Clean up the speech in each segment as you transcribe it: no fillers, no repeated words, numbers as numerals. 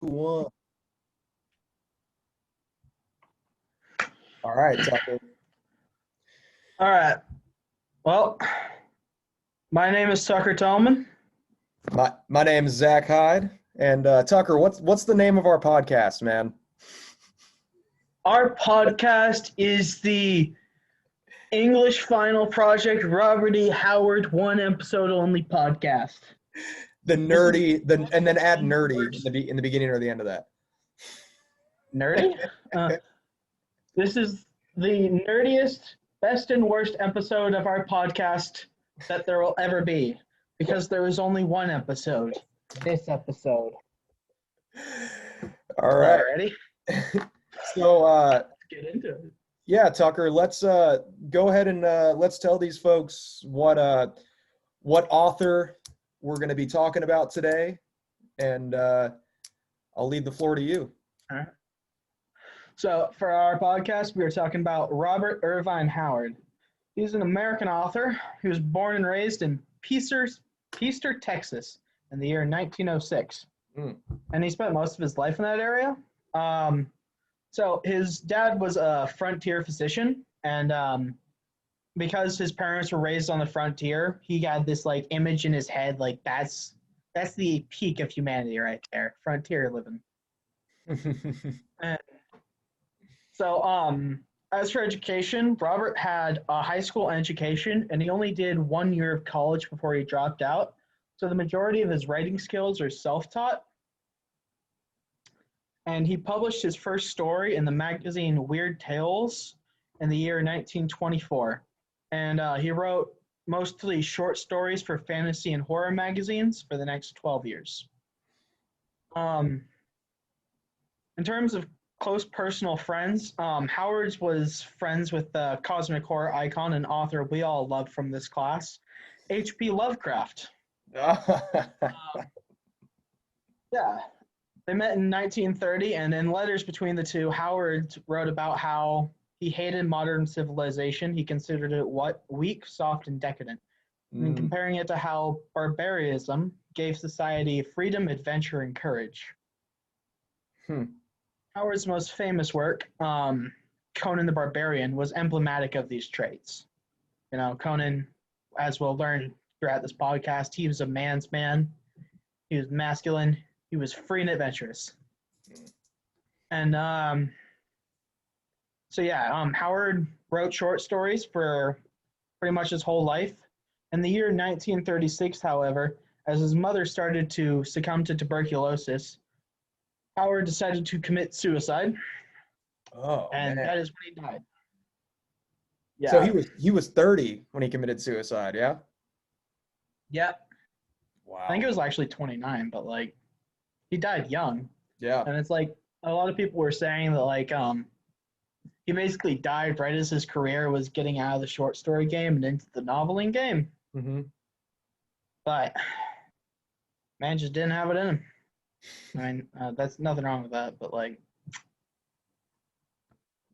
One. All right, Tucker. All right. Well, my name is Tucker Tallman. My name is Zach Hyde, and Tucker, what's the name of our podcast, man? Our podcast is the English Final Project Robert E. Howard one episode only podcast. The This is nerdy, and then add nerdy in worst the beginning or the end of that. nerdy. Uh, this is the nerdiest, best and worst episode of our podcast that there will ever be, because there is only one episode. This episode. All All right. right, ready? So Let's get into it. yeah, Tucker, let's go ahead and let's tell these folks what author we're going to be talking about today, and I'll leave the floor to you. All right. So, for our podcast, we are talking about Robert Irvine Howard. He's an American author. He was born and raised in Peaster, Texas, in the year 1906. Mm. And he spent most of his life in that area. So, his dad was a frontier physician. And because his parents were raised on the frontier, he had this like image in his head like that's the peak of humanity right there, frontier living. And so, as for education, Robert had a high school education and he only did 1 year of college before he dropped out. So, the majority of his writing skills are self taught. And he published his first story in the magazine Weird Tales in the year 1924. And he wrote mostly short stories for fantasy and horror magazines for the next 12 years. Um, in terms of close personal friends, Howard's was friends with the cosmic horror icon and author we all love from this class, H.P. Lovecraft. Yeah, they met in 1930, and in letters between the two, Howard wrote about how he hated modern civilization. He considered it weak, soft, and decadent, and Mm. comparing it to how barbarism gave society freedom, adventure, and courage. Hmm. Howard's most famous work, Conan the Barbarian, was emblematic of these traits. You know, Conan, as we'll learn throughout this podcast, he was a man's man. He was masculine. He was free and adventurous. And so yeah, Howard wrote short stories for pretty much his whole life. In the year 1936, however, as his mother started to succumb to tuberculosis, Howard decided to commit suicide, Oh and man. that is when he died. So Yeah, he was 30 when he committed suicide, yeah? yeah. I think Wow. it was actually 29, but like he died young, Yeah. and it's like a lot of people were saying that like he basically died right as his career was getting out of the short story game and into the noveling game. Hmm. But man just didn't have it in him. I mean, that's nothing wrong with that, but like,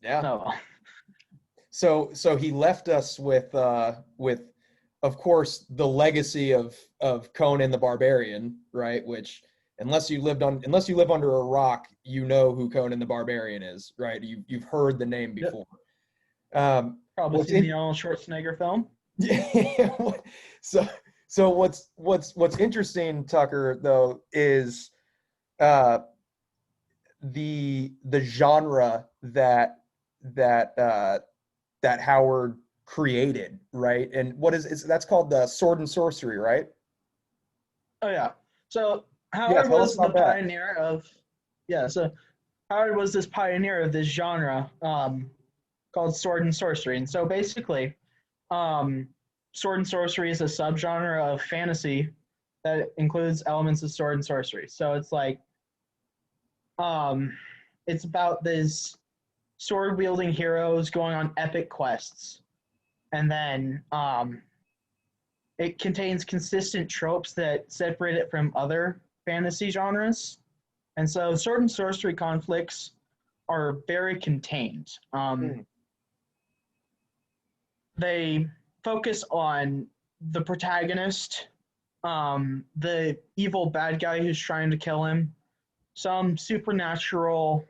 Yeah. no. So he left us with of course the legacy of Conan the Barbarian, right? Which unless you live under a rock, you know who Conan the Barbarian is, right? You've heard the name Yep. before. Um, Probably what's seen in the Arnold Schwarzenegger film. so so what's interesting, Tucker, though, is uh the genre that that Howard created, right? And what is that's called the sword and sorcery, right? Oh yeah. So Yeah, Howard tell us was the about that. pioneer of yeah. So Howard was this pioneer of this genre called sword and sorcery, and so basically, um, sword and sorcery is a subgenre of fantasy that includes elements of sword and sorcery. So it's like um, it's about this sword wielding heroes going on epic quests, and then it contains consistent tropes that separate it from other fantasy genres. And so sword and sorcery conflicts are very contained. Hmm. They focus on the protagonist, the evil bad guy who's trying to kill him, some supernatural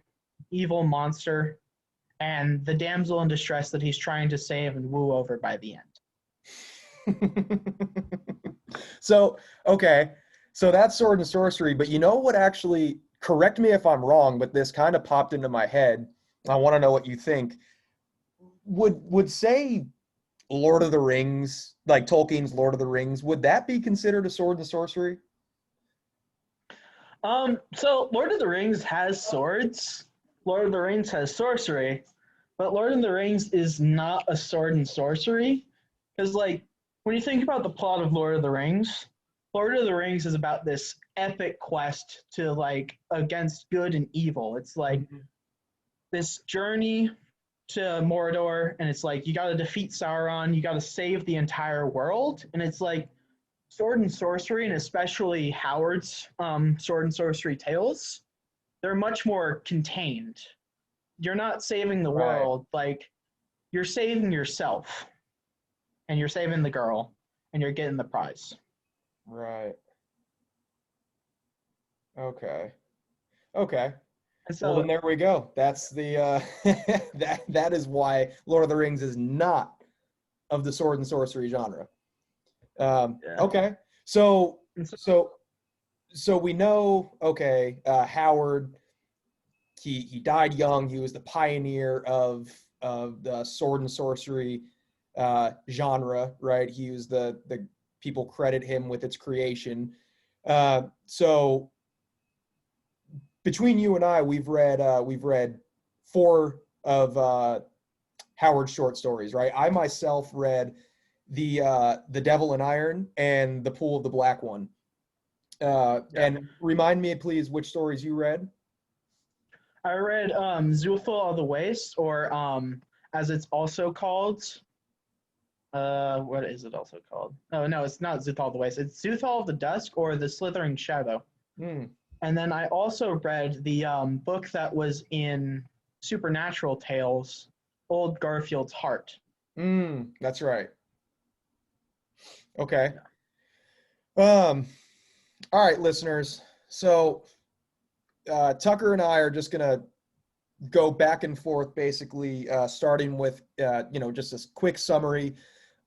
evil monster and the damsel in distress that he's trying to save and woo over by the end. So, okay. So that's sword and sorcery, but you know what actually, correct me if I'm wrong, but this kind of popped into my head. I want to know what you think. Would say Lord of the Rings, like Tolkien's Lord of the Rings, would that be considered a sword and sorcery? So Lord of the Rings has swords. Lord of the Rings has sorcery, but Lord of the Rings is not a sword and sorcery. Because like when you think about the plot of Lord of the Rings, Lord of the Rings is about this epic quest to like against good and evil. It's like Mhm. this journey to Mordor, and it's like you got to defeat Sauron, you got to save the entire world, and it's like sword and sorcery, and especially Howard's sword and sorcery tales, they're much more contained. You're not saving the Right, world, like you're saving yourself, and you're saving the girl, and you're getting the prize. right. Okay. Okay. And Well, then so, there we go. That's the that is why Lord of the Rings is not of the sword and sorcery genre. yeah. Okay. So And so, so so we know, okay, Howard, he died young. He was the pioneer of the sword and sorcery genre, right? He was the people credit him with its creation. So between you and I, we've read four of Howard's short stories, right? I myself read the Devil in Iron and the Pool of the Black One. yeah. And remind me, please, which stories you read? I read Zoothal of the Waste, or as it's also called, what is it also called? Oh no, it's not Zuthal of the Waste. It's Zuthal of the Dusk or the Slithering Shadow. Hmm. And then I also read the book that was in Supernatural Tales, Old Garfield's Heart. That's right. Okay. Yeah. All right, listeners. So Tucker and I are just gonna go back and forth, basically, starting with just this quick summary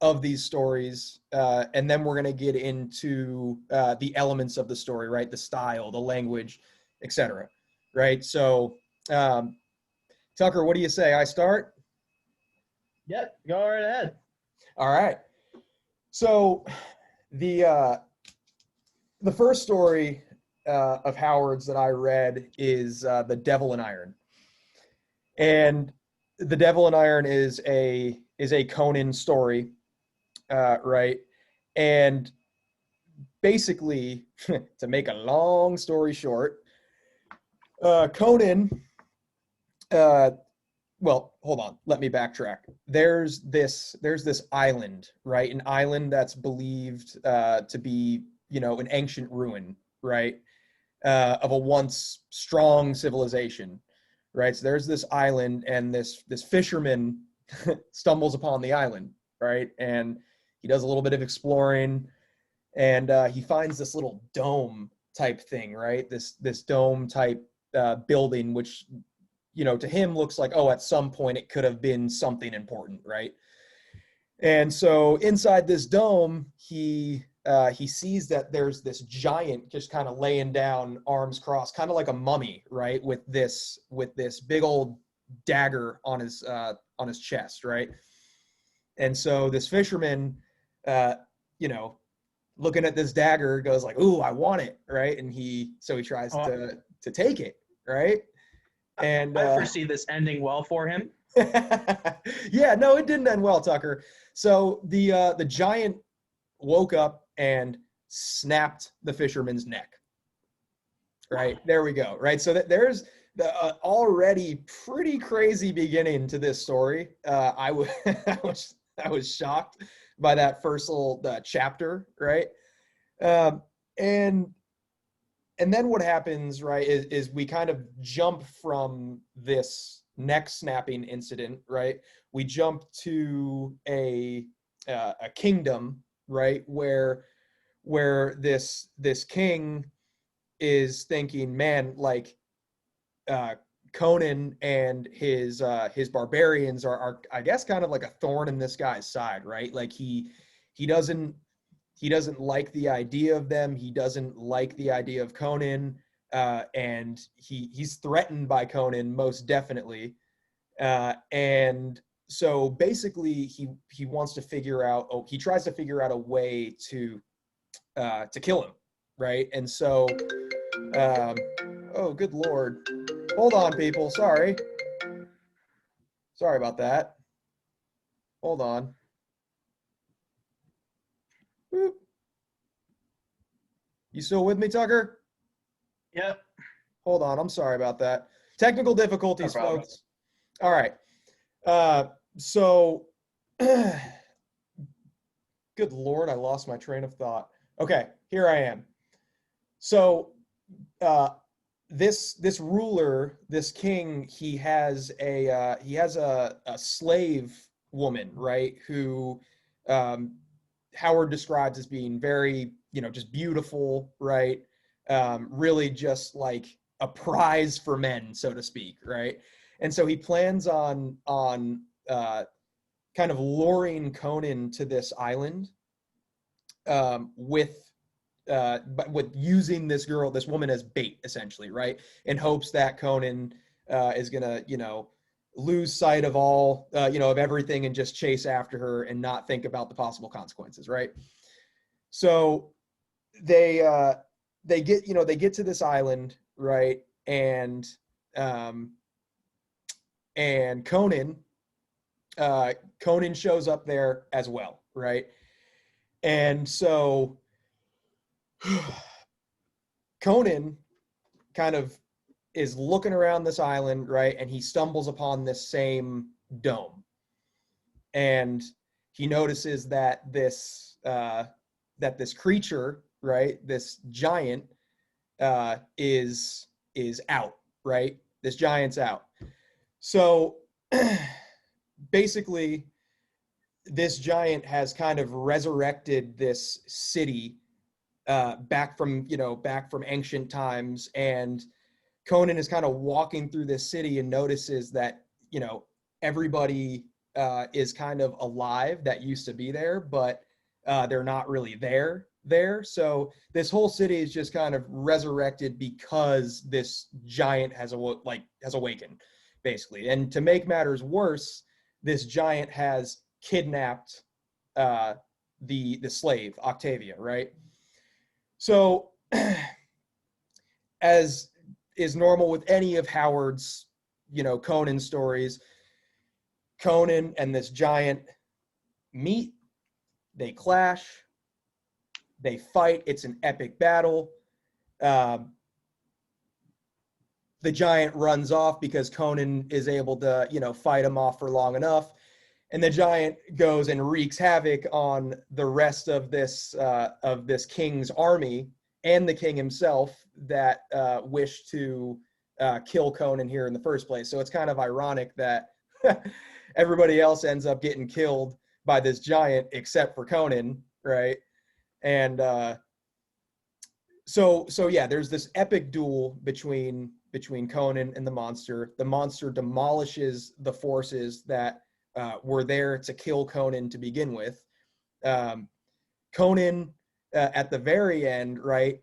of these stories, and then we're gonna get into the elements of the story, right? The style, the language, etc. Right. So, um, Tucker, what do you say? I start. Yep, go right ahead. All right. So the uh, the first story of Howard's that I read is The Devil in Iron. And The Devil in Iron is a Conan story, right? And basically, to make a long story short, Conan, uh, well, hold on, let me backtrack. There's this island, right? An island that's believed to be, an ancient ruin, right? Of a once strong civilization, right? So there's this island, and this fisherman stumbles upon the island, right? And he does a little bit of exploring, and he finds this little dome type thing, right? This dome type building, which to him looks like, oh, at some point it could have been something important, right? And so inside this dome, he sees that there's this giant just kind of laying down, arms crossed, kind of like a mummy, right? With this big old dagger on his chest, right? And so this fisherman, uh, you know, looking at this dagger, goes like, "Ooh, I want it," right? And he tries Oh, to take it, right? And I foresee this ending well for him. yeah, no, it didn't end well, Tucker. So the giant woke up and snapped the fisherman's neck. Right there we go. Right, so there's the already pretty crazy beginning to this story. I was shocked by that first little chapter, right? Um, and and then what happens, right, is we kind of jump from this neck snapping incident, right? We jump to a kingdom, right, where this king is thinking, man, like uh, Conan and his barbarians are I guess kind of like a thorn in this guy's side, right? Like he doesn't he doesn't like the idea of them. He doesn't like the idea of Conan, and he's threatened by Conan most definitely. And so basically, he wants to figure out. Oh, he tries to figure out a way to kill him, right? And so, um, oh, good lord, hold on, people. Sorry about that. Hold on. Boop. You still with me, Tucker? Yep. Hold on. I'm sorry about that. Technical No difficulties, problem. folks. All right. So, good Lord, I lost my train of thought. Okay, here I am. So, uh, this ruler, this king, he has a slave woman, right? Who Howard describes as being very, just beautiful, right? Really just like a prize for men, so to speak, right? And so he plans on kind of luring Conan to this island, with using this woman as bait, essentially, right? In hopes that Conan is gonna, lose sight of all, of everything and just chase after her and not think about the possible consequences, right? So they uh, they get to this island, right? Um, and Conan shows up there as well, right? And so Conan kind of is looking around this island, right? And he stumbles upon this same dome, and he notices that this creature, right, this giant, is out, right? This giant's out. So basically, this giant has kind of resurrected this city, back from ancient times, and Conan is kind of walking through this city and notices that, everybody is kind of alive that used to be there, but they're not really there. So this whole city is just kind of resurrected because this giant has awakened, basically. And to make matters worse, this giant has kidnapped uh, the slave Octavia, right? So as is normal with any of Howard's, Conan stories, Conan and this giant meet, they clash, they fight. It's an epic battle. Um, the giant runs off because Conan is able to, fight him off for long enough. And the giant goes and wreaks havoc on the rest of this king's army and the king himself that wish to kill Conan here in the first place. So it's kind of ironic that everybody else ends up getting killed by this giant except for Conan, right? And so yeah, there's this epic duel between Conan and the monster. The monster demolishes the forces that were there to kill Conan to begin with. Um, Conan, at the very end, right,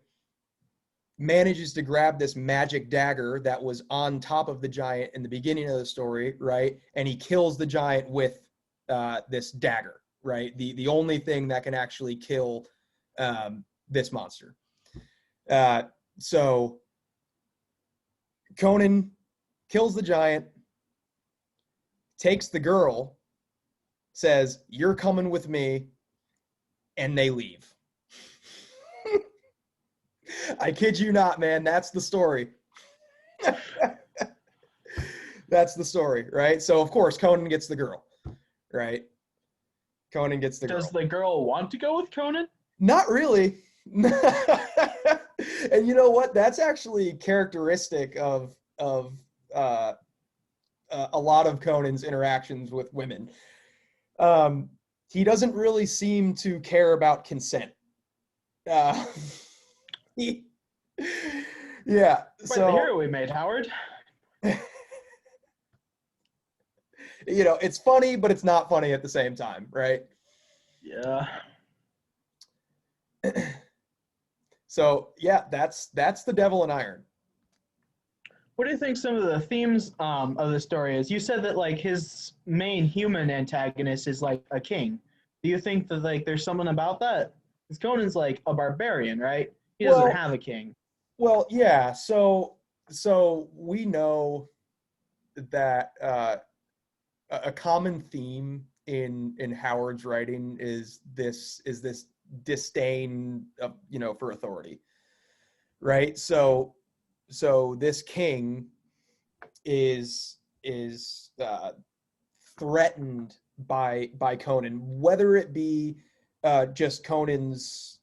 manages to grab this magic dagger that was on top of the giant in the beginning of the story, right, and he kills the giant with this dagger, right, the only thing that can actually kill this monster. So Conan kills the giant, takes the girl, says, "You're coming with me," and they leave. I kid you not, man. That's the story. That's the story, right? So, of course, Conan gets the girl, right? Conan gets the Does girl. the girl want to go with Conan? Not really. And you know what? That's actually characteristic of uh, a lot of Conan's interactions with women. Um, he doesn't really seem to care about consent. Uh, he Yeah. Quite the So, hero we made, Howard. it's funny, but it's not funny at the same time, right? Yeah. So yeah, that's the Devil in Iron. What do you think some of the themes of the story is? You said that like his main human antagonist is like a king. Do you think that like there's something about that? Because Conan's like a barbarian, right? He doesn't Well, have a king. yeah. So we know that a common theme in Howard's writing is this disdain of, for authority, right? So this king is threatened by Conan, whether it be just Conan's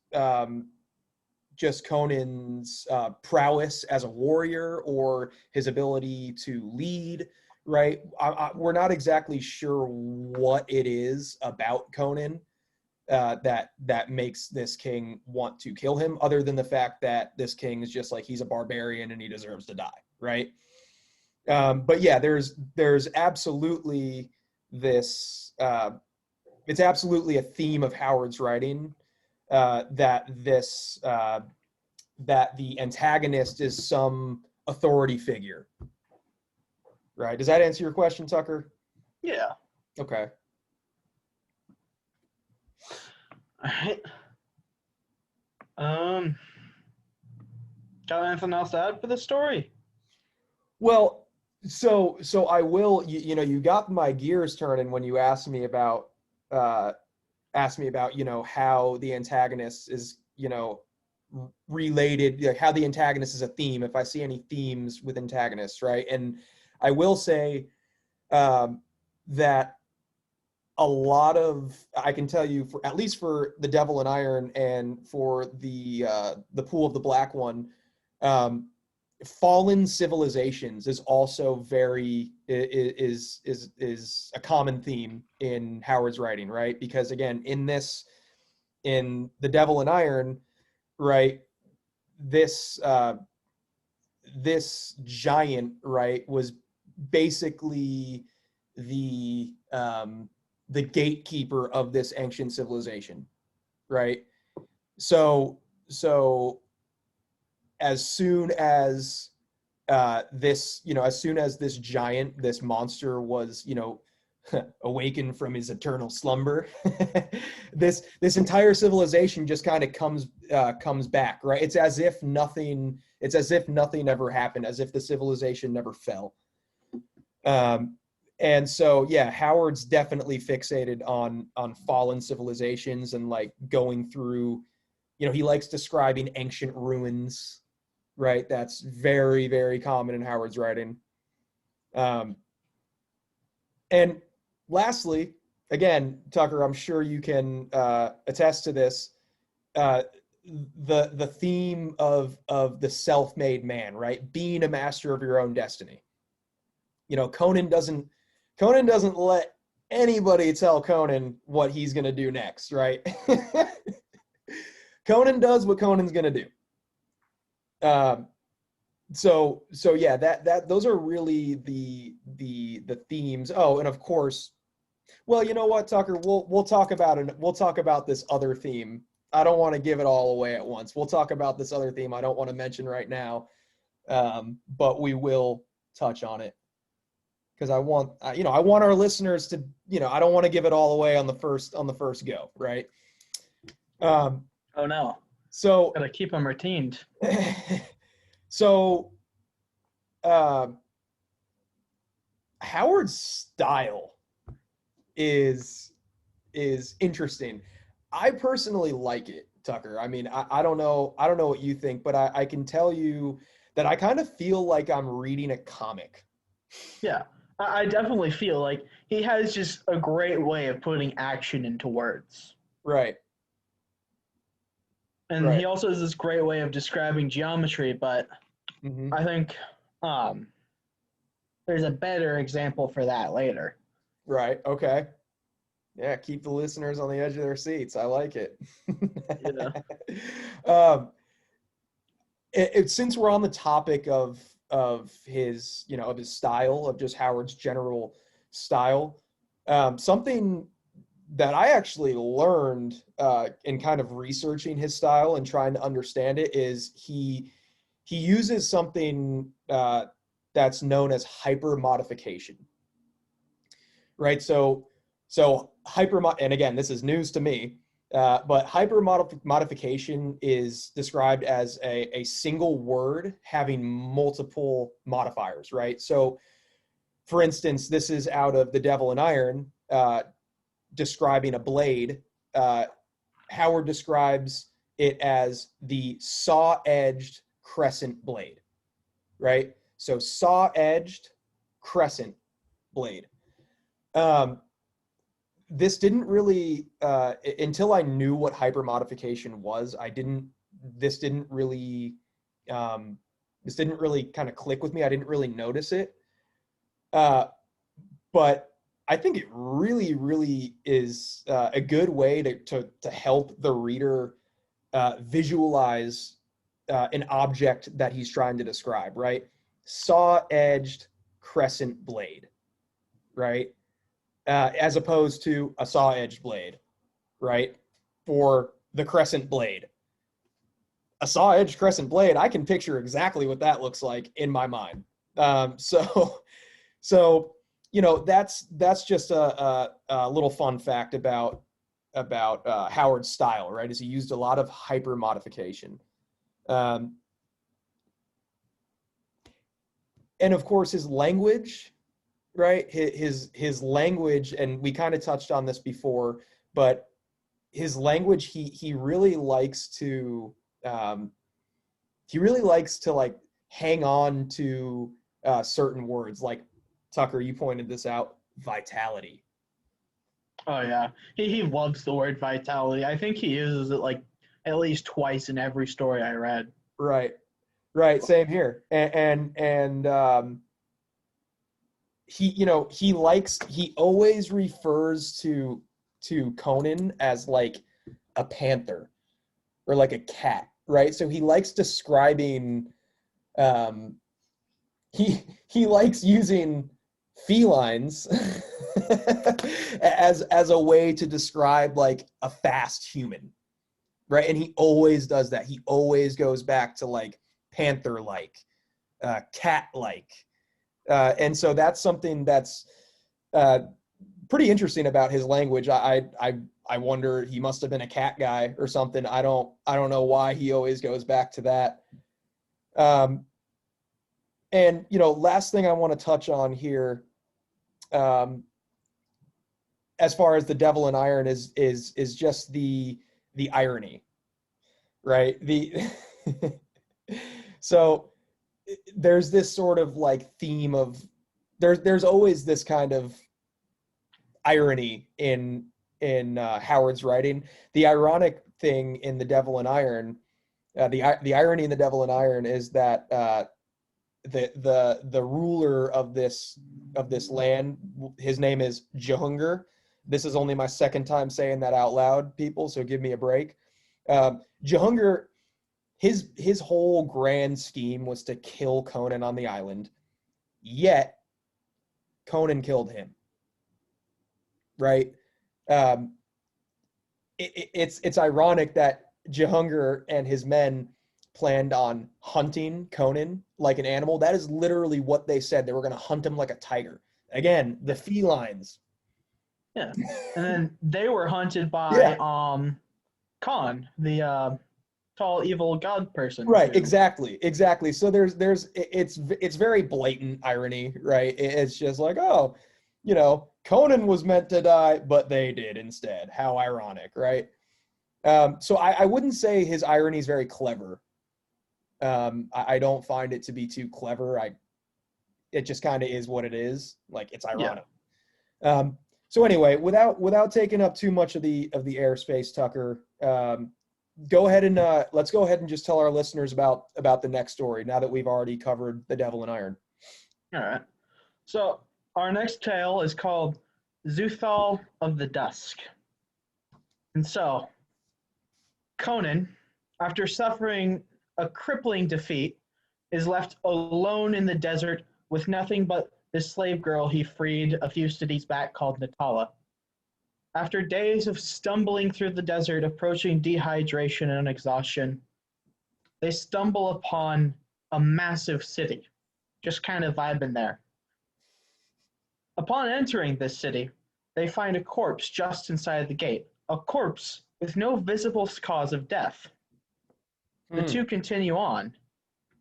prowess as a warrior or his ability to lead. Right, we're not exactly sure what it is about Conan that makes this king want to kill him, other than the fact that this king is just like, he's a barbarian and he deserves to die. Right. But yeah, there's absolutely this. It's absolutely a theme of Howard's writing, that that the antagonist is some authority figure. Right? Does that answer your question, Tucker? Yeah. Okay. All right. Um, got anything else to add for the story? Well, so I will. You got my gears turning when you uh, asked me about how the antagonist is related, like how the antagonist is a theme, if I see any themes with antagonists, right? And I will say that a lot of, I can tell you, for at least for the Devil in Iron and for the Pool of the Black One, um, fallen civilizations is also is a common theme in Howard's writing, right? Because again, in the Devil in Iron, right, this this giant, right, was basically the the gatekeeper of this ancient civilization, right? So as soon as as soon as this giant, this monster was, awakened from his eternal slumber, this entire civilization just kind of comes back, right? It's as if nothing ever happened, as if the civilization never fell. Um, and so yeah, Howard's definitely fixated on fallen civilizations and like going through, he likes describing ancient ruins, right? That's very, very common in Howard's writing. Um, and lastly, again, Tucker, I'm sure you can attest to this. Uh, the theme of the self-made man, right? Being a master of your own destiny. Conan doesn't let anybody tell Conan what he's gonna do next, right? Conan does what Conan's gonna do. Um, so yeah, that those are really the themes. Oh, and of course, well, you know what, Tucker, we'll talk about this other theme. I don't want to give it all away at once. We'll talk about this other theme I don't want to mention right now, but we will touch on it because I want our listeners to, I don't want to give it all away on the first go, right? Um, Oh no, so gotta keep them retained. so uh, Howard's style is interesting. I personally like it, Tucker. I mean, I don't know what you think, but I can tell you that I kind of feel like I'm reading a comic. Yeah, I definitely feel like he has just a great way of putting action into words. Right, And right. he also has this great way of describing geometry, but Hmm. I think um, there's a better example for that later. Right. Okay. Yeah, keep the listeners on the edge of their seats. I like it. Yeah. um, since we're on the topic of his, of his style, of just Howard's general style, something that I actually learned in kind of researching his style and trying to understand it is he uses something that's known as hypermodification, right? So and again, this is news to me, but hypermodification is described as a single word having multiple modifiers, right? So, for instance, this is out of The Devil in Iron, describing a blade. Howard describes it as the saw-edged crescent blade, right? So saw-edged crescent blade. This didn't really, until I knew what hypermodification was, this didn't really kind of click with me. I didn't really notice it. But I think it really, really is a good way to help the reader visualize an object that he's trying to describe, right? Saw-edged crescent blade, right? As opposed to a saw-edged blade, right? For the crescent blade. A saw-edged crescent blade, I can picture exactly what that looks like in my mind. So that's just a little fun fact about Howard's style, right? Is he used a lot of hyper modification, and of course his language, right? His language, and we kind of touched on this before, but his language, he really likes to like hang on to certain words, like Tucker, you pointed this out, vitality. Oh yeah, he loves the word vitality. I think he uses it like at least twice in every story I read. Right, same here. And he always refers to Conan as like a panther or like a cat, right? So he likes describing he likes using felines as a way to describe like a fast human, right? And he always does that. He always goes back to like panther like, cat like, and so that's something that's pretty interesting about his language. I wonder, he must have been a cat guy or something. I don't know why he always goes back to that. And last thing I want to touch on here, as far as The Devil in Iron, is just the irony, right? So there's this sort of like theme of there's always this kind of irony in Howard's writing. The ironic thing in The Devil in Iron, the irony in The Devil in Iron is that the ruler of this land, his name is Jehungir. This is only my second time saying that out loud, people, so give me a break. Jehungir, his whole grand scheme was to kill Conan on the island, yet Conan killed him, right? It's ironic that Jehungir and his men planned on hunting Conan like an animal. That is literally what they said. They were going to hunt him like a tiger. Again, the felines. Yeah, and then they were hunted by Yeah. Khan, the tall evil god person. Right, exactly. So it's very blatant irony, right? It's just like, oh, Conan was meant to die, but they did instead. How ironic, right? So I wouldn't say his irony is very clever. I don't find it to be too clever. It just kind of is what it is. Like, it's ironic. Yeah. So anyway, without taking up too much of the airspace, Tucker, go ahead and let's go ahead and just tell our listeners about the next story now that we've already covered The Devil in Iron. All right. So our next tale is called Zuthal of the Dusk. And so Conan, after suffering a crippling defeat, is left alone in the desert with nothing but this slave girl he freed a few cities back called Natala. After days of stumbling through the desert, approaching dehydration and exhaustion, they stumble upon a massive city, just kind of vibing there. Upon entering this city, they find a corpse just inside the gate, a corpse with no visible cause of death. The two continue on,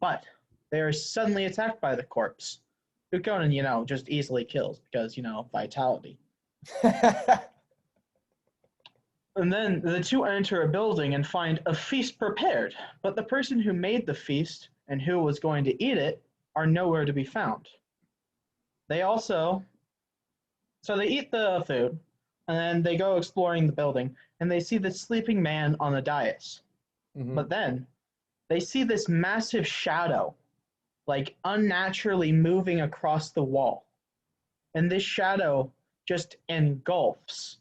but they are suddenly attacked by the corpse, who Conan, just easily kills because, vitality. And then the two enter a building and find a feast prepared, but the person who made the feast and who was going to eat it are nowhere to be found. They eat the food, and then they go exploring the building, and they see the sleeping man on the dais. Mm-hmm. But then they see this massive shadow, like unnaturally moving across the wall. And this shadow just engulfs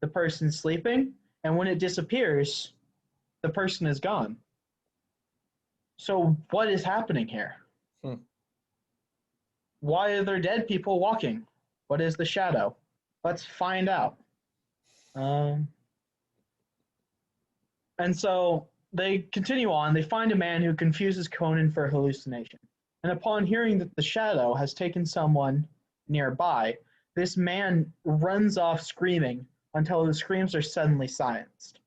the person sleeping, and when it disappears, the person is gone. So what is happening here? Why are there dead people walking? What is the shadow? Let's find out. And so they continue on. They find a man who confuses Conan for a hallucination. And upon hearing that the shadow has taken someone nearby, this man runs off screaming until the screams are suddenly silenced.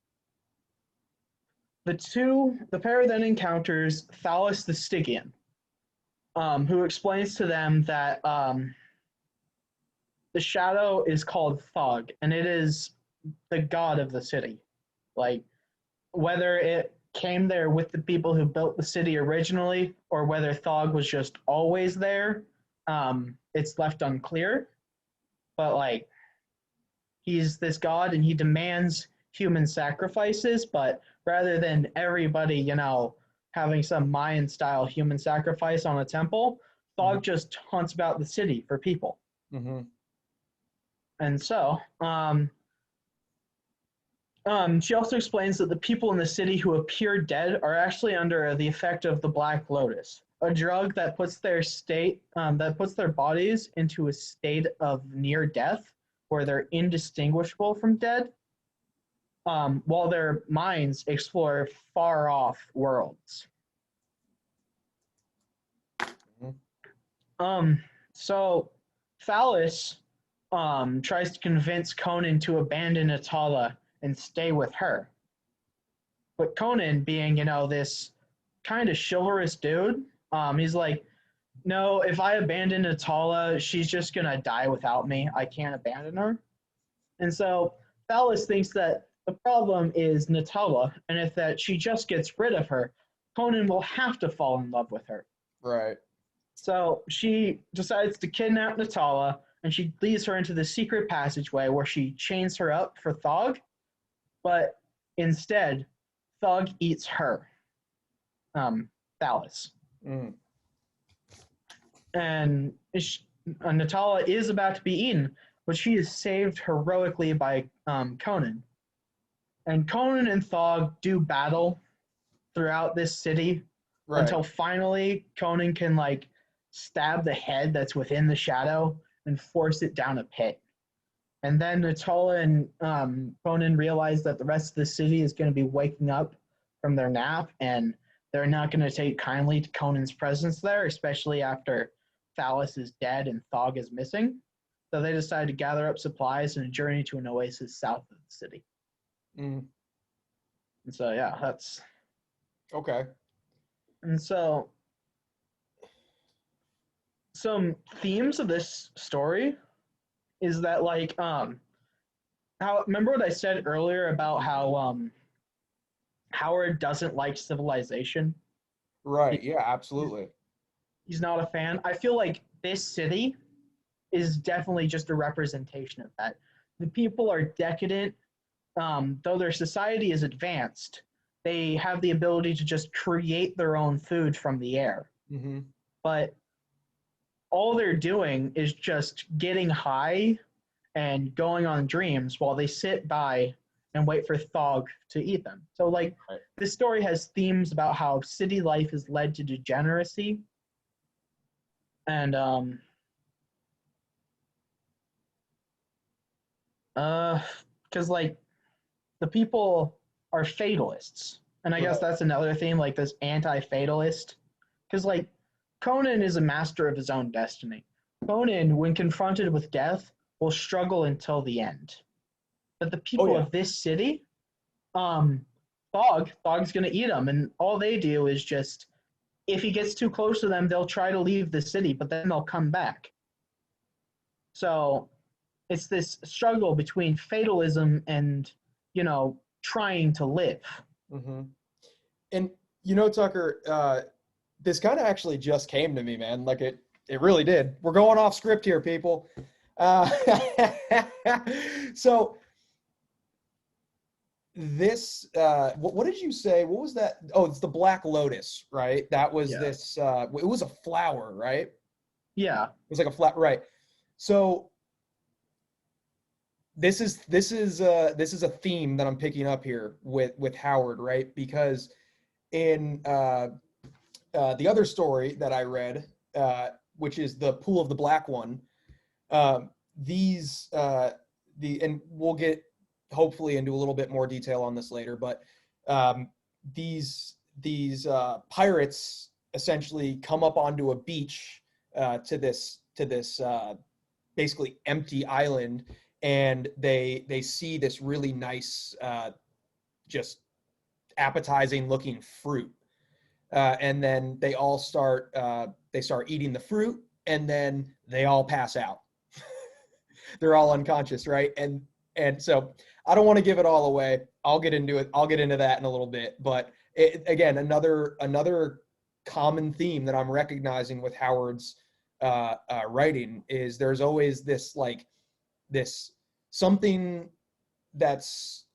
The pair then encounters Thales the Stygian, who explains to them that the shadow is called Thog, and it is the god of the city. Like, whether it came there with the people who built the city originally, or whether Thog was just always there, it's left unclear. But, he's this god, and he demands human sacrifices, but rather than everybody, having some Mayan-style human sacrifice on a temple, Thog just hunts about the city for people. Mm-hmm. And so, she also explains that the people in the city who appear dead are actually under the effect of the Black Lotus, a drug that puts their bodies into a state of near death, where they're indistinguishable from dead, while their minds explore far-off worlds. So Phallus tries to convince Conan to abandon Atala and stay with her. But Conan, being, this kind of chivalrous dude, he's like, no, if I abandon Atala, she's just going to die without me. I can't abandon her. And so Phallus thinks that the problem is Natala, and if that she just gets rid of her, Conan will have to fall in love with her. Right. So she decides to kidnap Natala, and she leads her into the secret passageway where she chains her up for Thog, but instead, Thog eats her, Phallus. And Natala is about to be eaten, but she is saved heroically by Conan. And Conan and Thog do battle throughout this city until finally Conan can stab the head that's within the shadow and force it down a pit. And then Natala and Conan realize that the rest of the city is going to be waking up from their nap, and they're not going to take kindly to Conan's presence there, especially after Phallus is dead and Thog is missing. So they decide to gather up supplies and journey to an oasis south of the city. And so, yeah, that's... Okay. And so, some themes of this story is that, remember what I said earlier about how Howard doesn't like civilization? Right, yeah, absolutely. He's not a fan. I feel like this city is definitely just a representation of that. The people are decadent. Though their society is advanced, they have the ability to just create their own food from the air. But all they're doing is just getting high and going on dreams while they sit by and wait for Thog to eat them. So like Right. this story has themes about how city life has led to degeneracy, and because like the people are fatalists, and I guess Right. that's another theme, like this anti-fatalist, because like Conan is a master of his own destiny. Conan, when confronted with death, will struggle until the end. But the Oh people yeah. of this city, um, Thog's gonna eat them, and all they do is just, if he gets too close to them, they'll try to leave the city, but then they'll come back. So it's this struggle between fatalism and, trying to live. Hmm. And Tucker, this kind of actually just came to me, man. Like it really did. We're going off script here, people. Uh, so this, what did you say? What was that? Oh, it's the Black Lotus, right? That was Yeah. this. It was a flower, right? It Yeah. was like a flat, right? So this is a theme that I'm picking up here with Howard, right? Because in the other story that I read, which is the Pool of the Black One, these and we'll get hopefully into a little bit more detail on this later, but um, these pirates essentially come up onto a beach to this basically empty island, and they see this really nice just appetizing looking fruit, and then they start eating the fruit, and then they all pass out. They're all unconscious, right? And so I don't want to give it all away. I'll get into it. I'll get into that in a little bit. But again, another common theme that I'm recognizing with Howard's writing is there's always this something that's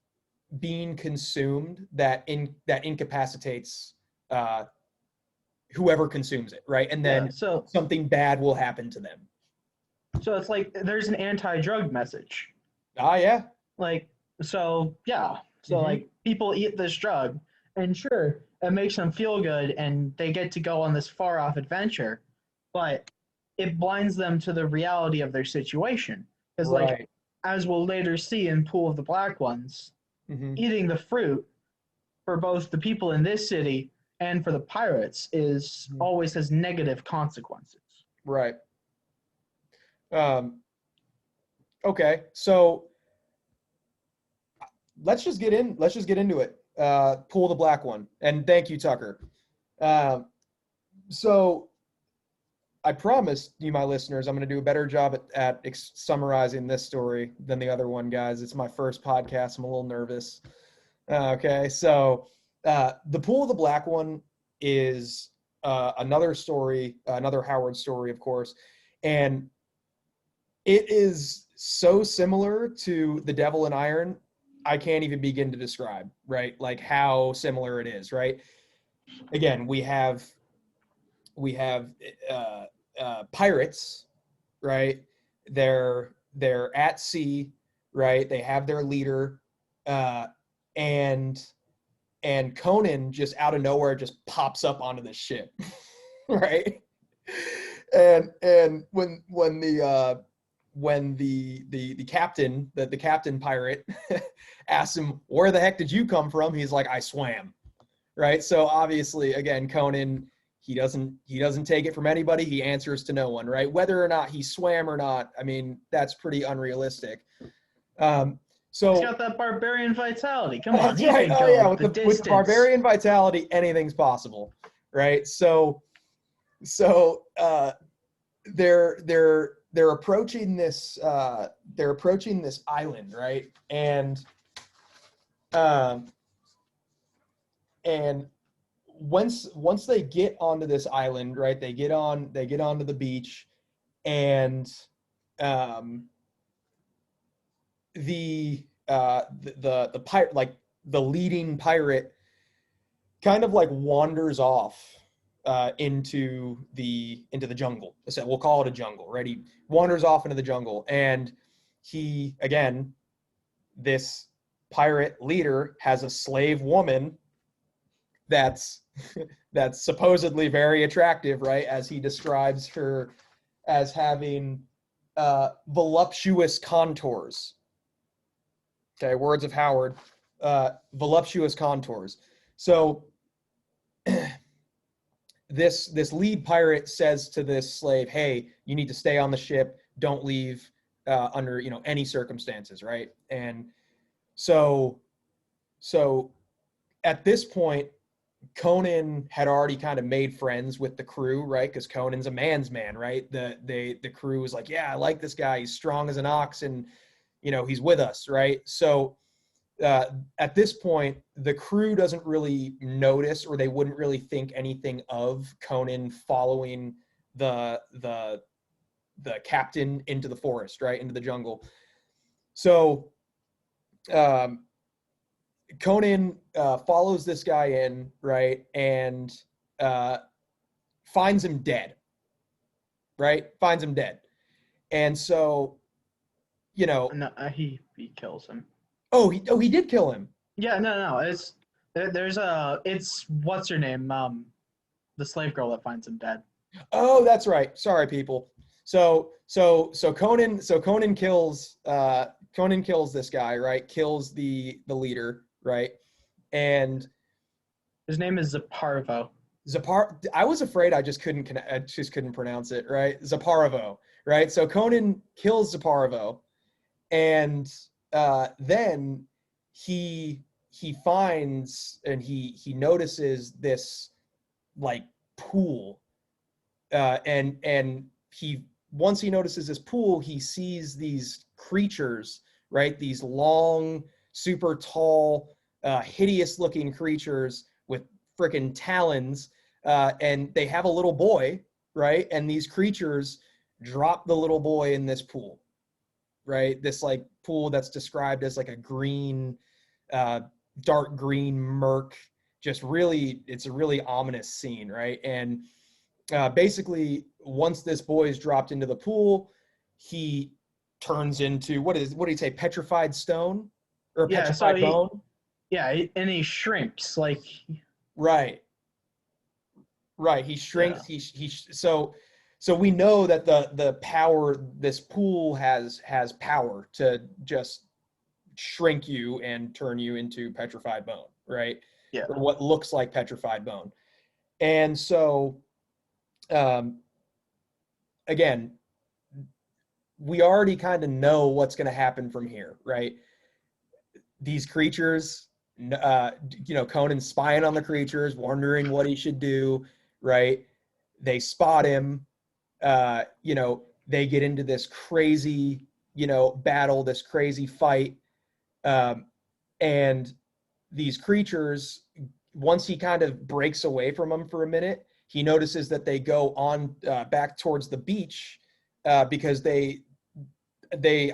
being consumed that incapacitates uh, whoever consumes it, right? And Yeah. then So something bad will happen to them. so it's like there's an anti-drug message. Ah, yeah. Like, so yeah. So Mm-hmm. like people eat this drug, and sure, it makes them feel good and they get to go on this far off adventure, but it blinds them to the reality of their situation. Because like Right. as we'll later see in Pool of the Black Ones, Mm-hmm. eating the fruit for both the people in this city and for the pirates is Mm-hmm. always has negative consequences. Right. Um, okay. So let's just get into it. Pull the Black One. And thank you, Tucker. Um, so I promised you, my listeners, I'm going to do a better job at summarizing this story than the other one, guys. It's my first podcast. I'm a little nervous. Okay, so the Pool of the Black One is another story, another Howard story, of course, and it is so similar to The Devil in Iron, I can't even begin to describe, right? Like how similar it is, right? Again, we have uh, pirates, right? They're at sea, right? They have their leader, uh, and Conan just out of nowhere just pops up onto the ship, right? And when the captain, the captain pirate asks him, where the heck did you come from? He's like, I swam, right? So obviously, again, Conan, he doesn't take it from anybody. He answers to no one, right? Whether or not he swam or not, I mean, that's pretty unrealistic. Um, He's so got that barbarian vitality. Come on, that's he right. can Oh yeah, go with the the distance. barbarian vitality, anything's possible, right? So they're approaching this island, right? Um and once they get onto this island, right, they get onto the beach, and um the pirate, like the leading pirate, kind of like wanders off into the jungle. So we'll call it a jungle, right? He wanders off into the jungle, and he again, this pirate leader has a slave woman that's that's supposedly very attractive, right? As he describes her as having voluptuous contours. Okay, words of Howard, voluptuous contours. So this lead pirate says to this slave, "Hey, you need to stay on the ship. Don't leave under any circumstances," right? And so at this point, Conan had already kind of made friends with the crew, right? Because Conan's a man's man, right? The crew was like, "Yeah, I like this guy. He's strong as an ox, and he's with us," right? So at this point, the crew doesn't really notice, or they wouldn't really think anything of Conan following the captain into the forest, right, into the jungle. So Conan follows this guy in, right, and finds him dead, right? Finds him dead, and so No, he kills him. he did kill him. Yeah, no. It's what's her name? The slave girl that finds him dead. Oh, that's right. Sorry, people. So Conan kills this guy, right? Kills the leader, right? And His name is Zaparvo. I was afraid I just couldn't pronounce it, right? Zaparvo, right? So Conan kills Zaparvo, and then he finds and he notices this like pool, and he once he notices this pool, he sees these creatures, right? These long, super tall, hideous looking creatures with freaking talons, and they have a little boy, right? And these creatures drop the little boy in this pool, right? This like pool that's described as like a green, dark green murk. Just really, it's a really ominous scene, right? And basically, once this boy is dropped into the pool, he turns into what do you say, petrified stone or Yeah, so petrified bone? and he shrinks like. Right. Right. He Yeah. shrinks. So we know that the power, this pool has power to just shrink you and turn you into petrified bone, right? Yeah. Or what looks like petrified bone. And so again, we already kind of know what's going to happen from here, right? These creatures, Conan's spying on the creatures, wondering what he should do, right? They spot him. They get into this crazy, battle, this crazy fight. And these creatures, once he kind of breaks away from them for a minute, he notices that they go on back towards the beach because they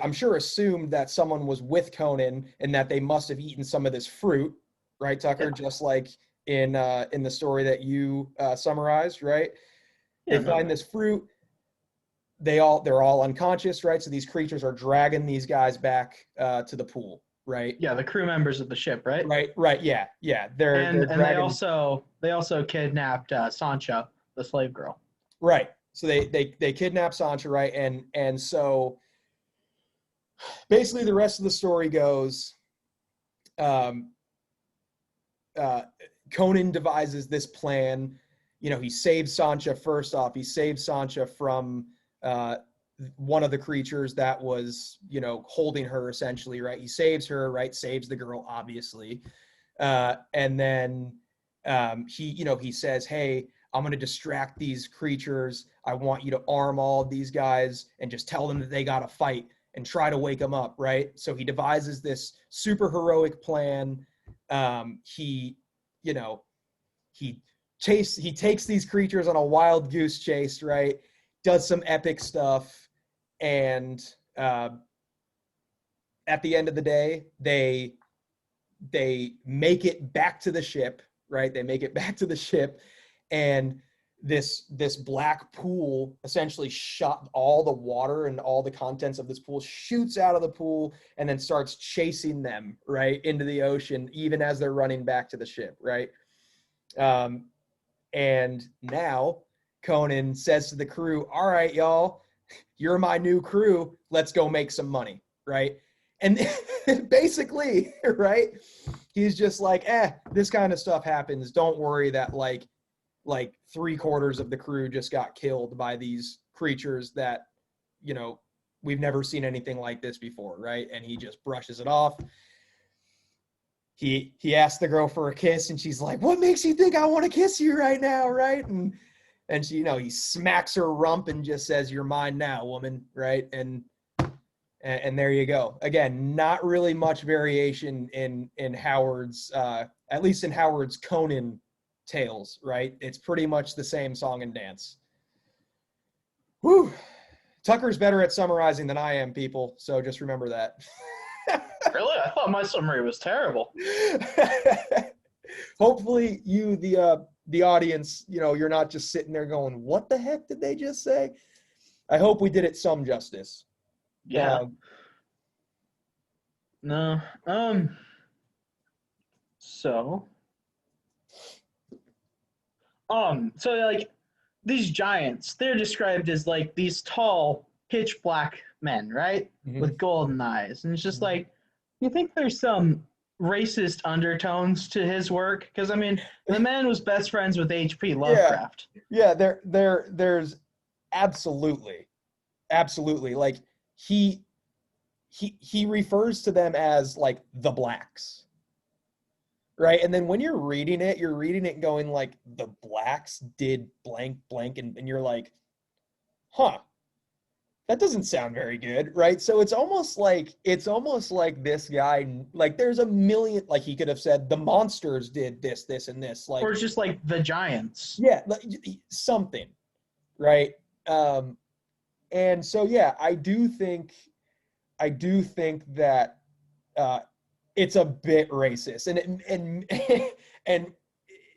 I'm sure assumed that someone was with Conan and that they must have eaten some of this fruit, right, Tucker? Yeah. Just like in the story that you summarized, right? Yeah, They find this fruit. They're all unconscious, right? So these creatures are dragging these guys back to the pool, right? Yeah, the crew members of the ship, right? Right. Yeah. They're And they dragging. also kidnapped Sancha, the slave girl. Right. So they kidnap Sancha, right? And so basically the rest of the story goes, Conan devises this plan. He saves Sancha first off. He saves Sancha from one of the creatures that was, holding her essentially, right? He saves her, right? Saves the girl, obviously. And then he says, "Hey, I'm going to distract these creatures. I want you to arm all of these guys and just tell them that they got to fight and try to wake them up," right? So he devises this super heroic plan. He takes these creatures on a wild goose chase, right? Does some epic stuff, and at the end of the day, they make it back to the ship, right? They make it back to the ship, and this black pool essentially shot all the water and all the contents of this pool shoots out of the pool and then starts chasing them right into the ocean, even as they're running back to the ship, right? And now Conan says to the crew, all right, y'all, you're my new crew. Let's go make some money, right? And basically, right, he's just like, this kind of stuff happens. Don't worry that like 3/4 of the crew just got killed by these creatures that, you know, we've never seen anything like this before, right? And he just brushes it off. He asks the girl for a kiss, and she's like, what makes you think I want to kiss you right now, right? And she, you know, he smacks her rump and just says, you're mine now, woman, right? And there you go. Again, not really much variation in Howard's, at least in Howard's Conan tales, right? It's pretty much the same song and dance. Whew. Tucker's better at summarizing than I am, people, so just remember that. Really? I thought my summary was terrible. Hopefully you, the audience, you know, you're not just sitting there going, what the heck did they just say? I hope we did it some justice. Yeah. No. So like these giants, they're described as like these tall, pitch black men, right? Mm-hmm. With golden eyes. And it's just like, you think there's some racist undertones to his work? Because I mean, the man was best friends with H.P. Lovecraft. Yeah, there's absolutely. Like he refers to them as like the blacks. Right? And then when you're reading it going like the blacks did blank blank, and you're like, huh, that doesn't sound very good, right? So it's almost like this guy, like there's a million, like he could have said the monsters did this, and this, like, or it's just like the giants. Yeah, like, something, right? And so yeah, I do think that it's a bit racist, and and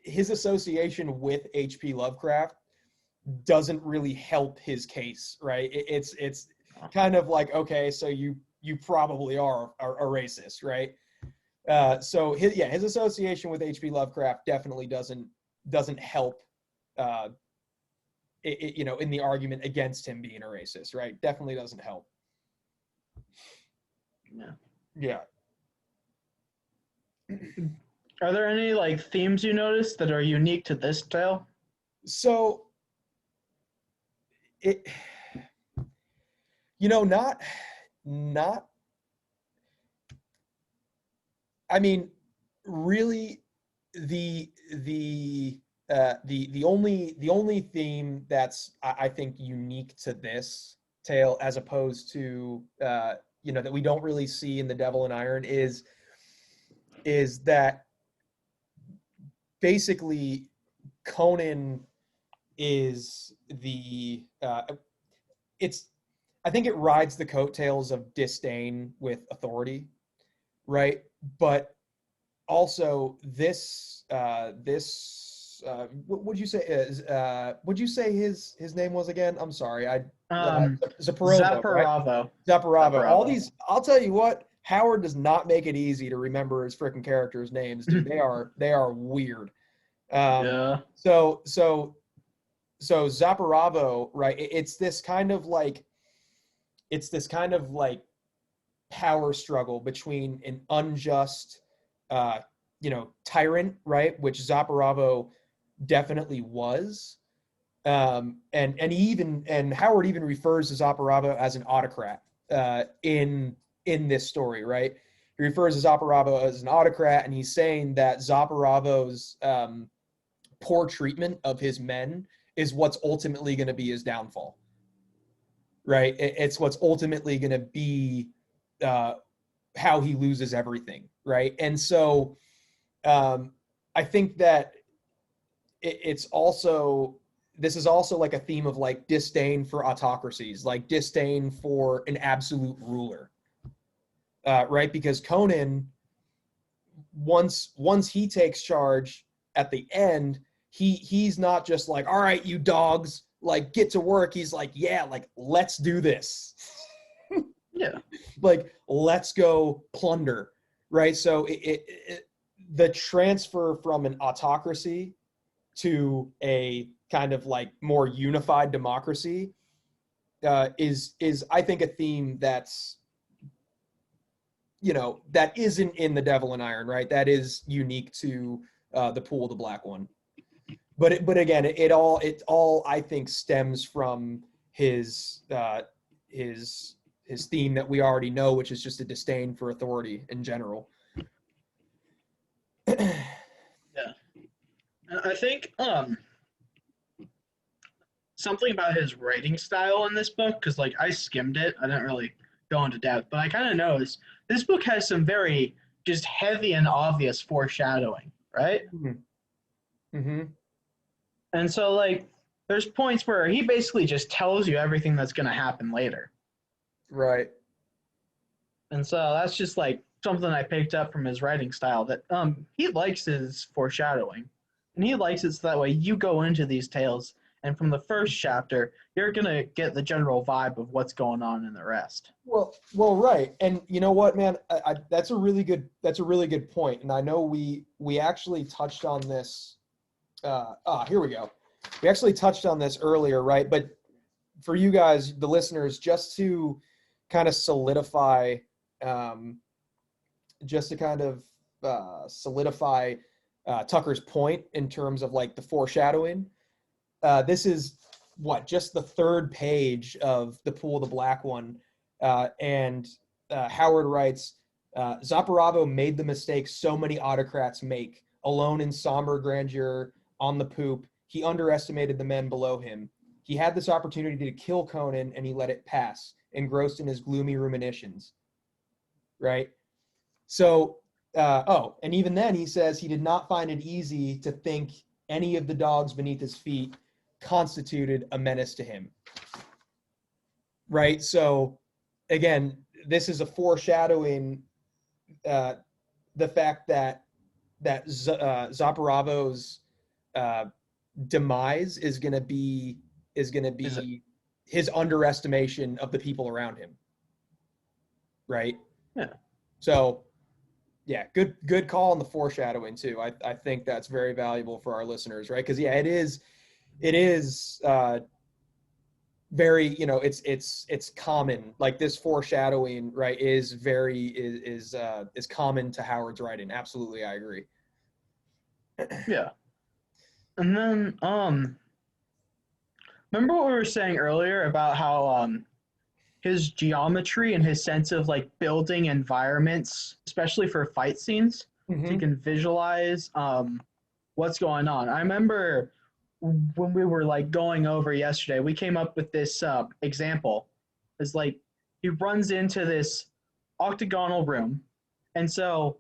his association with H.P. Lovecraft doesn't really help his case, right? It's kind of like, okay, so you probably are a racist, right? So his association with H.P. Lovecraft definitely doesn't help, you know, in the argument against him being a racist, right? Definitely doesn't help. Yeah. Are there any like themes you noticed that are unique to this tale? So it, you know, not I mean, really, the only theme that's I think unique to this tale, as opposed to you know, that we don't really see in The Devil in Iron, is that basically Conan is the it's I think it rides the coattails of disdain with authority, right? But also this would you say is would you say his name was again? I'm sorry, Zaparavo. Right? Zaparavo. All these, I'll tell you what, Howard does not make it easy to remember his freaking characters' names, dude. They are weird. Yeah. So Zaparavo, right? It's this kind of like power struggle between an unjust, you know, tyrant, right? Which Zaparavo definitely was. And Howard even refers to Zaparavo as an autocrat in this story, right? He refers to Zaparavo as an autocrat, and he's saying that Zaparavo's poor treatment of his men is what's ultimately going to be his downfall, right? It's what's ultimately going to be how he loses everything, right? And so I think that this is also like a theme of like disdain for autocracies, like disdain for an absolute ruler, right? Because Conan, once he takes charge at the end, he's not just like, all right, you dogs, like get to work. He's like, yeah, like let's do this. Yeah. Like let's go plunder, right? So the transfer from an autocracy to a kind of like more unified democracy is I think a theme that's, you know, that isn't in The Devil in Iron, right? That is unique to the Pool, the Black One. But again, it all I think stems from his his theme that we already know, which is just a disdain for authority in general. Yeah. And I think something about his writing style in this book, because like I skimmed it, I didn't really go into depth, but I kind of noticed this book has some very just heavy and obvious foreshadowing, right? Mm-hmm. And so like there's points where he basically just tells you everything that's going to happen later. Right. And so that's just like something I picked up from his writing style, that he likes his foreshadowing. And he likes it so that way you go into these tales, and from the first chapter, you're gonna get the general vibe of what's going on in the rest. Well, right. And you know what, man, that's a really good point. And I know we actually touched on this. Here we go. We actually touched on this earlier, right? But for you guys, the listeners, just to kind of solidify, Tucker's point in terms of like the foreshadowing. This is just the third page of The Pool, the Black One, and Howard writes, Zaporavo made the mistake so many autocrats make. Alone in somber grandeur on the poop, he underestimated the men below him. He had this opportunity to kill Conan, and he let it pass, engrossed in his gloomy ruminations. Right? So, and even then he says he did not find it easy to think any of the dogs beneath his feet constituted a menace to him. Right? So, again, this is a foreshadowing the fact that Zaporavo's demise is going to be his underestimation of the people around him. Right? Yeah. So, yeah, good call on the foreshadowing too. I think that's very valuable for our listeners, right? Because yeah, it is very, you know, it's common. Like this foreshadowing, right, is common to Howard's writing. Absolutely, I agree. Yeah. And then remember what we were saying earlier about how his geometry and his sense of like building environments, especially for fight scenes, so you Mm-hmm. can visualize what's going on. I remember when we were like going over yesterday, we came up with this example. It's like he runs into this octagonal room, and so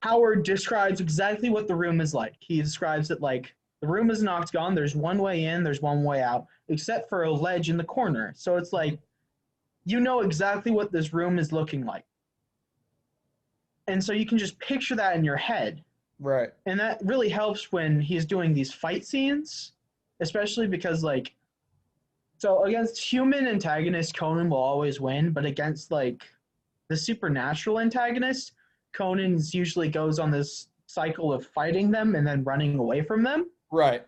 Howard describes exactly what the room is like. He describes it like the room is an octagon. There's one way in, there's one way out, except for a ledge in the corner. So it's like you know exactly what this room is looking like. And so you can just picture that in your head. Right. And that really helps when he's doing these fight scenes, especially because like so against human antagonists, Conan will always win, but against like the supernatural antagonists, Conan's usually goes on this cycle of fighting them and then running away from them. Right.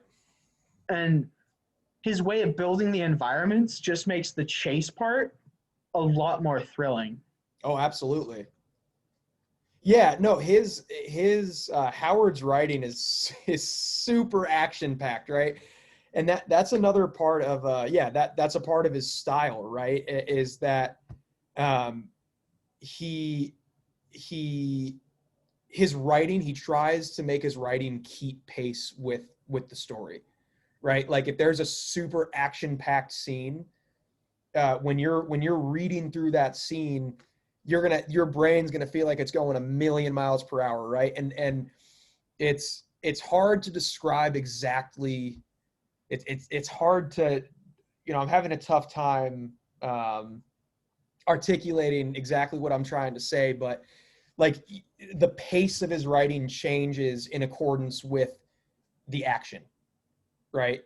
And his way of building the environments just makes the chase part a lot more thrilling. Oh, absolutely. Yeah, no, his Howard's writing is super action packed, right? And that's another part of that's a part of his style, right? Is that um he he his writing, he tries to make his writing keep pace with the story, right? Like if there's a super action packed scene, when you're reading through that scene, your brain's gonna feel like it's going a million miles per hour, right? And it's hard to describe exactly. It's hard to, you know, I'm having a tough time articulating exactly what I'm trying to say, but like the pace of his writing changes in accordance with the action, right?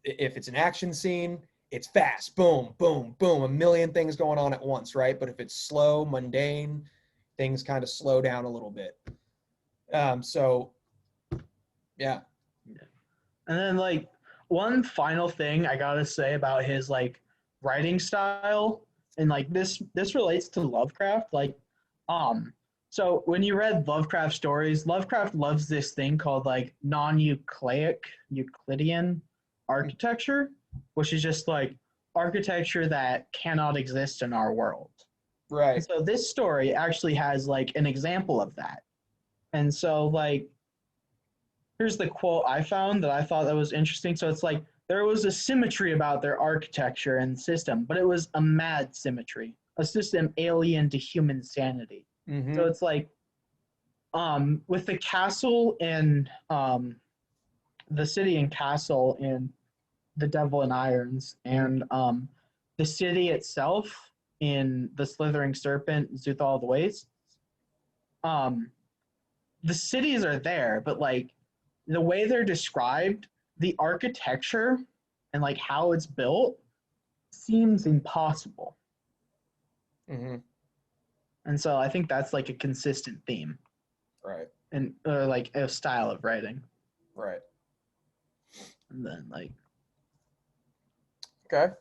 If it's an action scene, it's fast, boom, boom, boom, a million things going on at once, right? But if it's slow, mundane, things kind of slow down a little bit. So, yeah. And then like one final thing I gotta say about his like writing style, and like this relates to Lovecraft. Like, um, so when you read Lovecraft stories, Lovecraft loves this thing called like Euclidean architecture, which is just like architecture that cannot exist in our world. And Right. so this story actually has like an example of that. And so like here's the quote I found that I thought that was interesting. So it's like there was a symmetry about their architecture and system, but it was a mad symmetry, a system alien to human sanity. So Mm-hmm. it's like with the castle in the city and castle in The Devil in Irons, Mm-hmm. and the city itself in The Slithering Serpent, Zuthal the Waste. Um, the cities are there, but like the way they're described, the architecture and like how it's built seems impossible. Mm-hmm. And so I think that's like a consistent theme Right. and like a style of writing. Right. And then like Okay.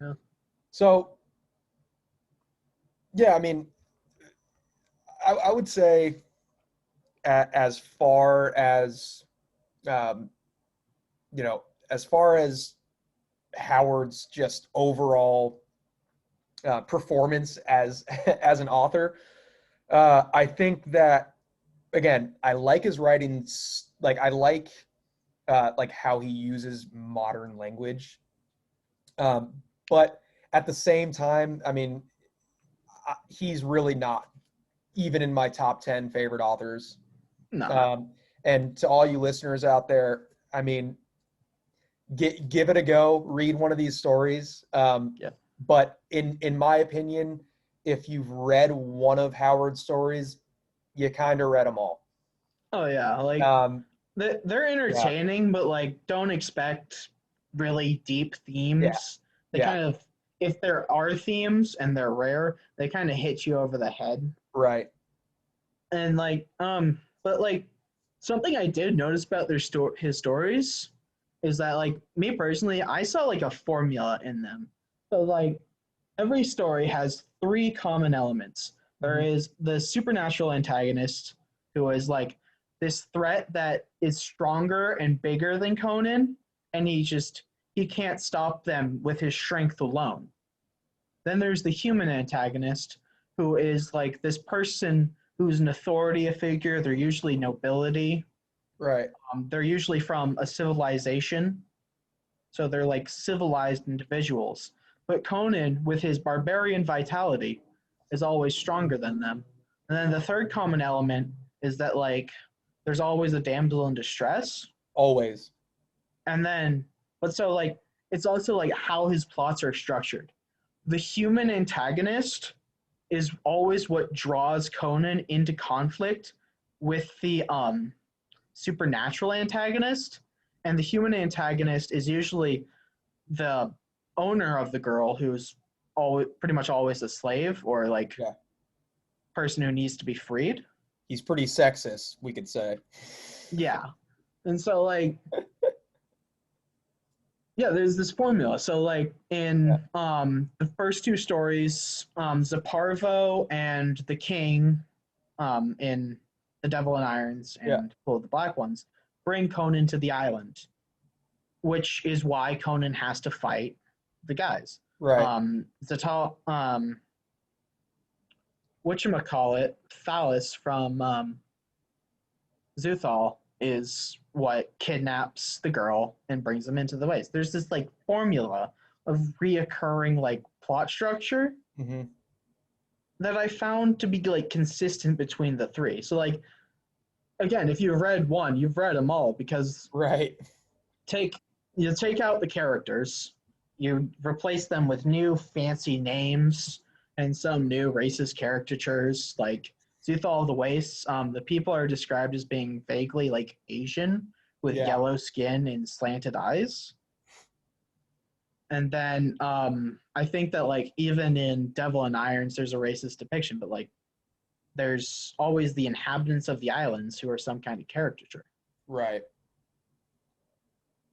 yeah. So, yeah, I mean, I would say as far as, um, as far as Howard's just overall performance as as an author, I think that again, I like his writing. Like I like how he uses modern language, but at the same time, I mean, he's really not even in my top 10 favorite authors. No. Um, and to all you listeners out there, I mean, give it a go. Read one of these stories. Yeah. But in my opinion, if you've read one of Howard's stories, you kind of read them all. Oh yeah. Like Um, they're yeah, entertaining, but like don't expect really deep yeah, themes. They yeah, kind of, if there are themes and they're rare, they kind of hit you over the head. right. And like but like something I did notice about his stories is that like me personally, I saw like a formula in them. So like every story has three common elements. There Mm-hmm. is the supernatural antagonist, who is like this threat that is stronger and bigger than Conan, and he can't stop them with his strength alone. Then there's the human antagonist, who is like this person who's an authority figure. They're usually nobility. Right. They're usually from a civilization, so they're like civilized individuals. But Conan, with his barbarian vitality, is always stronger than them. And then the third common element is that like there's always a damsel in distress. Always. And then, but so like it's also like how his plots are structured. The human antagonist is always what draws Conan into conflict with the supernatural antagonist, and the human antagonist is usually the owner of the girl, who's always pretty much always a slave or like Yeah. person who needs to be freed. He's pretty sexist, we could say. Yeah. And so like yeah, there's this formula. So like Yeah. in the first two stories, Zaparvo and the King in The Devil in Irons Yeah. and Full of the Black Ones bring Conan to the island, which is why Conan has to fight the guys. Right. Zatal whatchamacallit, Thalis from Zuthal is what kidnaps the girl and brings them into the waste. There's this like formula of reoccurring like plot structure Mm-hmm. that I found to be like consistent between the three. So like again, if you've read one, you've read them all, because Right. take you take out the characters, you replace them with new fancy names and some new racist caricatures like Zuthal the Wastes. The people are described as being vaguely like Asian, with Yeah. yellow skin and slanted eyes. And then I think that like even in Devil and Irons, there's a racist depiction, but like there's always the inhabitants of the islands who are some kind of caricature. Right.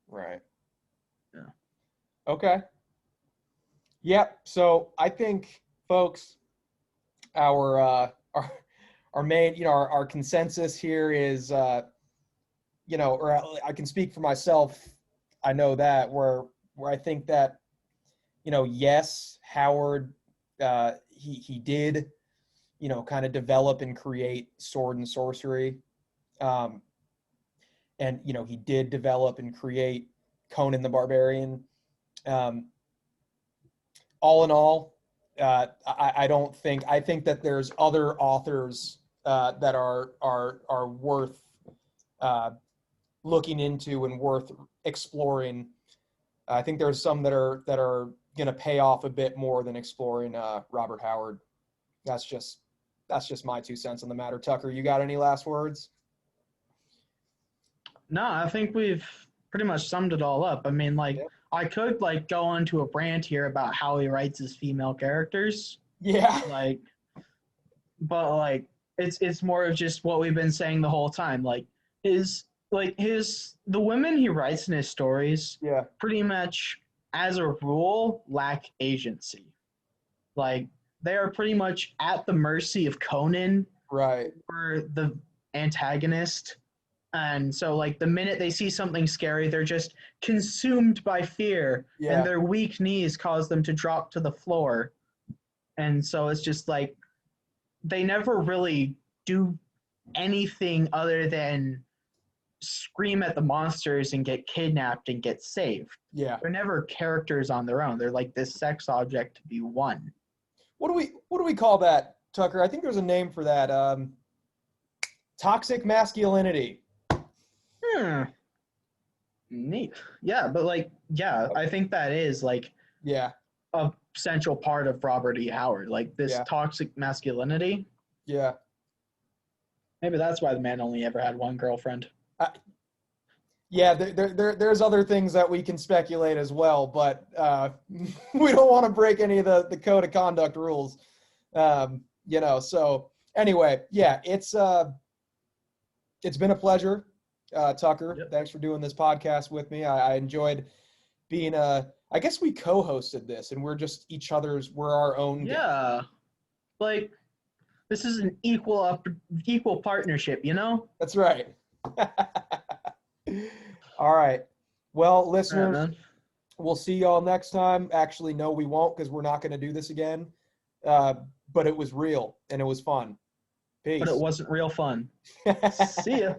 Right. Yeah. Okay. Yep. So I think, folks, our main, our consensus here is, or I can speak for myself. I know that where I think that, yes, Howard, he did, kind of develop and create sword and sorcery, and he did develop and create Conan the Barbarian. Um, all in all, I don't think I think that there's other authors that are worth looking into and worth exploring. I think there's some that are going to pay off a bit more than exploring Robert Howard. That's just my 2 cents on the matter. Tucker, you got any last words? No, I think we've pretty much summed it all up. I mean, like, Yeah. I could like go on to a rant here about how he writes his female characters, Yeah. like, but like it's more of just what we've been saying the whole time. The women he writes in his stories, Yeah. pretty much as a rule lack agency. Like they are pretty much at the mercy of Conan Right. or the antagonist. And so, like, the minute they see something scary, they're just consumed by fear, Yeah. and their weak knees cause them to drop to the floor. And so it's just like they never really do anything other than scream at the monsters and get kidnapped and get saved. Yeah. They're never characters on their own. They're like this sex object to be won. What do we call that, Tucker? I think there's a name for that. Toxic masculinity. Neat. Yeah, but like, yeah, I think that is like Yeah. a central part of Robert E. Howard, like this Yeah. toxic masculinity. Yeah. Maybe that's why the man only ever had one girlfriend. Yeah, there's other things that we can speculate as well, but we don't want to break any of the code of conduct rules. So anyway, yeah, it's been a pleasure, Tucker. Yep. Thanks for doing this podcast with me. I enjoyed being I guess we co-hosted this, and we're our own guest. Yeah, like this is an equal partnership, you know? That's right. All right. Well, listeners, All right, man. we'll see y'all next time. Actually, no, we won't, because we're not going to do this again. But it was real and it was fun. Peace. But it wasn't real fun. See ya.